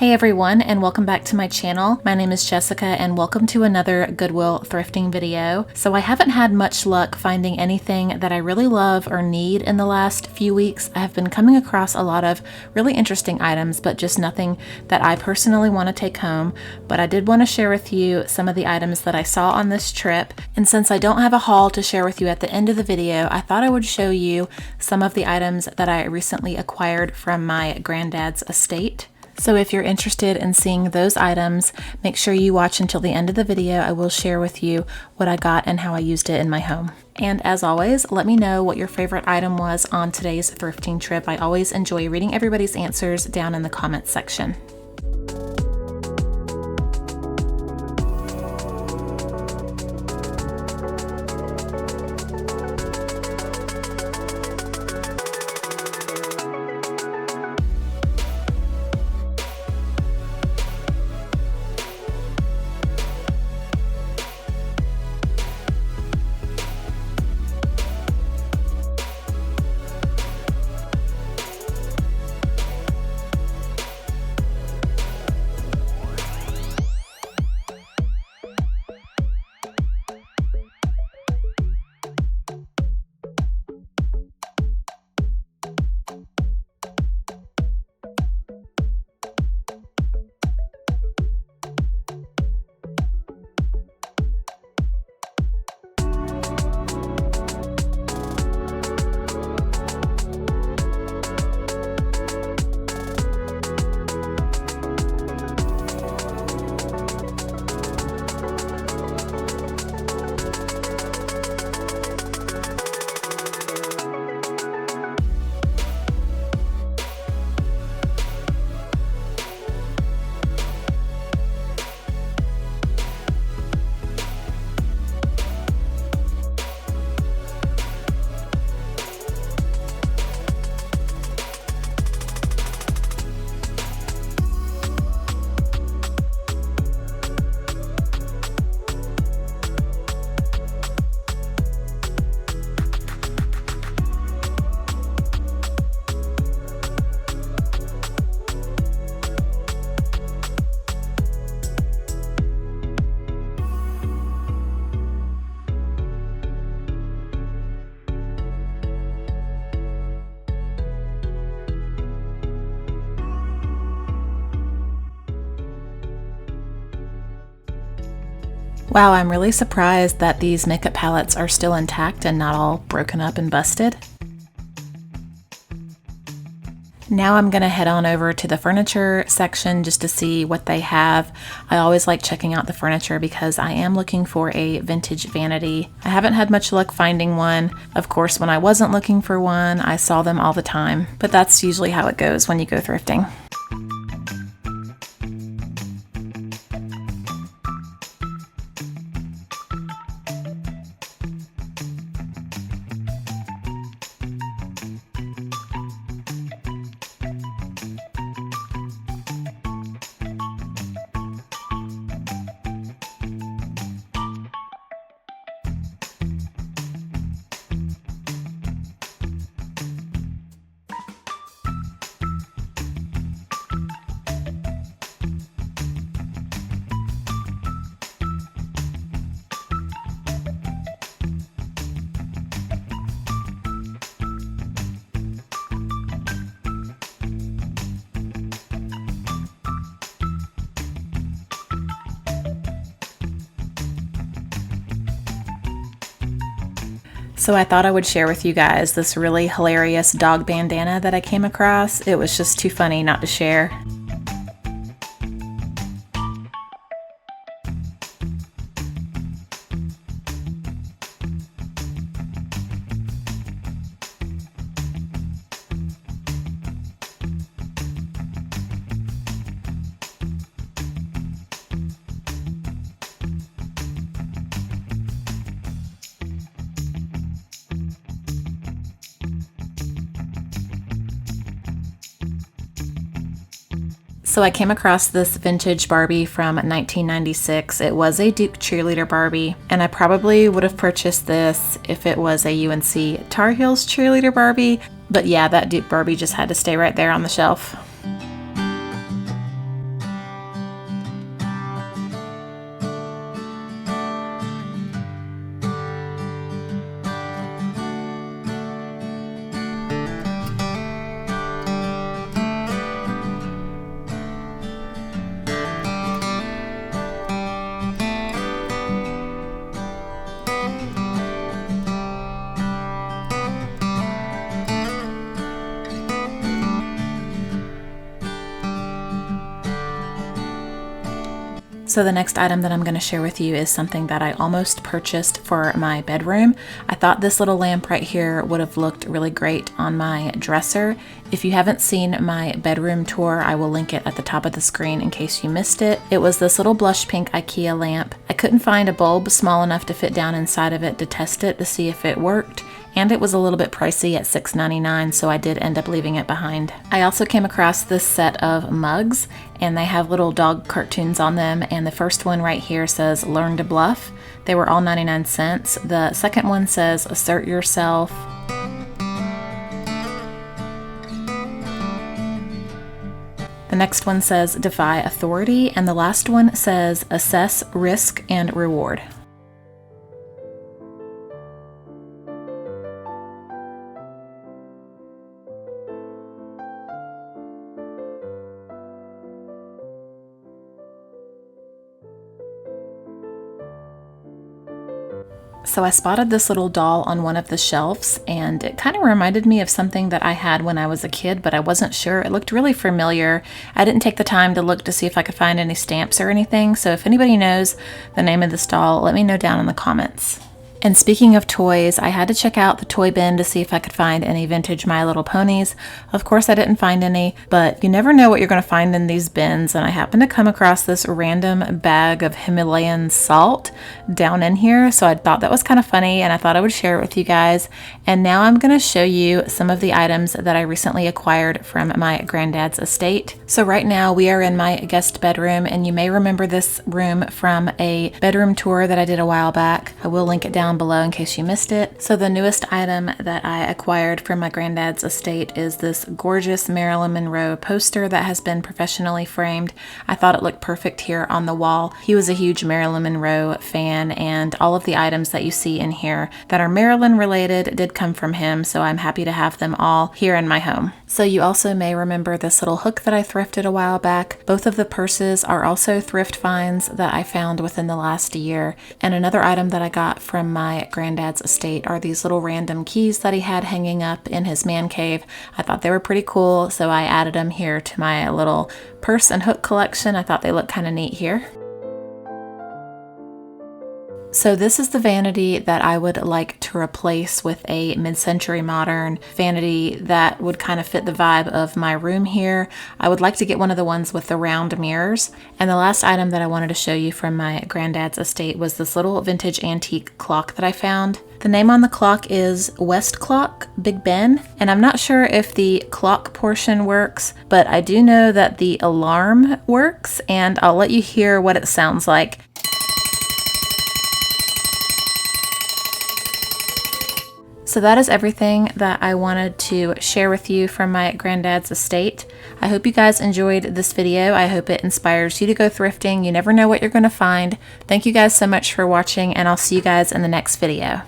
Hey everyone, and welcome back to my channel. My name is Jessica and welcome to another Goodwill thrifting video. So I haven't had much luck finding anything that I really love or need in the last few weeks. I have been coming across a lot of really interesting items, but just nothing that I personally want to take home. But I did want to share with you some of the items that I saw on this trip. And since I don't have a haul to share with you at the end of the video, I thought I would show you some of the items that I recently acquired from my granddad's estate. So if you're interested in seeing those items, make sure you watch until the end of the video. I will share with you what I got and how I used it in my home. And as always, let me know what your favorite item was on today's thrifting trip. I always enjoy reading everybody's answers down in the comments section. Wow, I'm really surprised that these makeup palettes are still intact and not all broken up and busted. Now I'm going to head on over to the furniture section just to see what they have. I always like checking out the furniture because I am looking for a vintage vanity. I haven't had much luck finding one. Of course, when I wasn't looking for one, I saw them all the time. But that's usually how it goes when you go thrifting. So I thought I would share with you guys this really hilarious dog bandana that I came across. It was just too funny not to share. So I came across this vintage Barbie from 1996. It was a Duke cheerleader Barbie, and I probably would have purchased this if it was a UNC Tar Heels cheerleader Barbie. But yeah, that Duke Barbie just had to stay right there on the shelf. So the next item that I'm going to share with you is something that I almost purchased for my bedroom. I thought this little lamp right here would have looked really great on my dresser. If you haven't seen my bedroom tour, I will link it at the top of the screen in case you missed it. It was this little blush pink IKEA lamp. I couldn't find a bulb small enough to fit down inside of it to test it to see if it worked. And it was a little bit pricey at $6.99, so I did end up leaving it behind. I also came across this set of mugs, and they have little dog cartoons on them, and the first one right here says "Learn to Bluff." They were all 99 cents. The second one says "Assert Yourself." The next one says "Defy Authority," and the last one says "Assess Risk and Reward." So I spotted this little doll on one of the shelves, and it kind of reminded me of something that I had when I was a kid, but I wasn't sure. It looked really familiar. I didn't take the time to look to see if I could find any stamps or anything, so if anybody knows the name of this doll, let me know down in the comments. And speaking of toys, I had to check out the toy bin to see if I could find any vintage My Little Ponies. Of course, I didn't find any, but you never know what you're going to find in these bins. And I happened to come across this random bag of Himalayan salt down in here. So I thought that was kind of funny, and I thought I would share it with you guys. And now I'm going to show you some of the items that I recently acquired from my granddad's estate. So right now we are in my guest bedroom, and you may remember this room from a bedroom tour that I did a while back. I will link it down below in case you missed it. So the newest item that I acquired from my granddad's estate is this gorgeous Marilyn Monroe poster that has been professionally framed. I thought it looked perfect here on the wall. He was a huge Marilyn Monroe fan, and all of the items that you see in here that are Marilyn related did come from him, so I'm happy to have them all here in my home. So you also may remember this little hook that I thrifted a while back. Both of the purses are also thrift finds that I found within the last year. And another item that I got from my granddad's estate are these little random keys that he had hanging up in his man cave. I thought they were pretty cool, so I added them here to my little purse and hook collection. I thought they looked kind of neat here. So this is the vanity that I would like to replace with a mid-century modern vanity that would kind of fit the vibe of my room here. I would like to get one of the ones with the round mirrors. And the last item that I wanted to show you from my granddad's estate was this little vintage antique clock that I found. The name on the clock is West Clock Big Ben, and I'm not sure if the clock portion works, but I do know that the alarm works, and I'll let you hear what it sounds like. So that is everything that I wanted to share with you from my granddad's estate. I hope you guys enjoyed this video. I hope it inspires you to go thrifting. You never know what you're going to find. Thank you guys so much for watching, and I'll see you guys in the next video.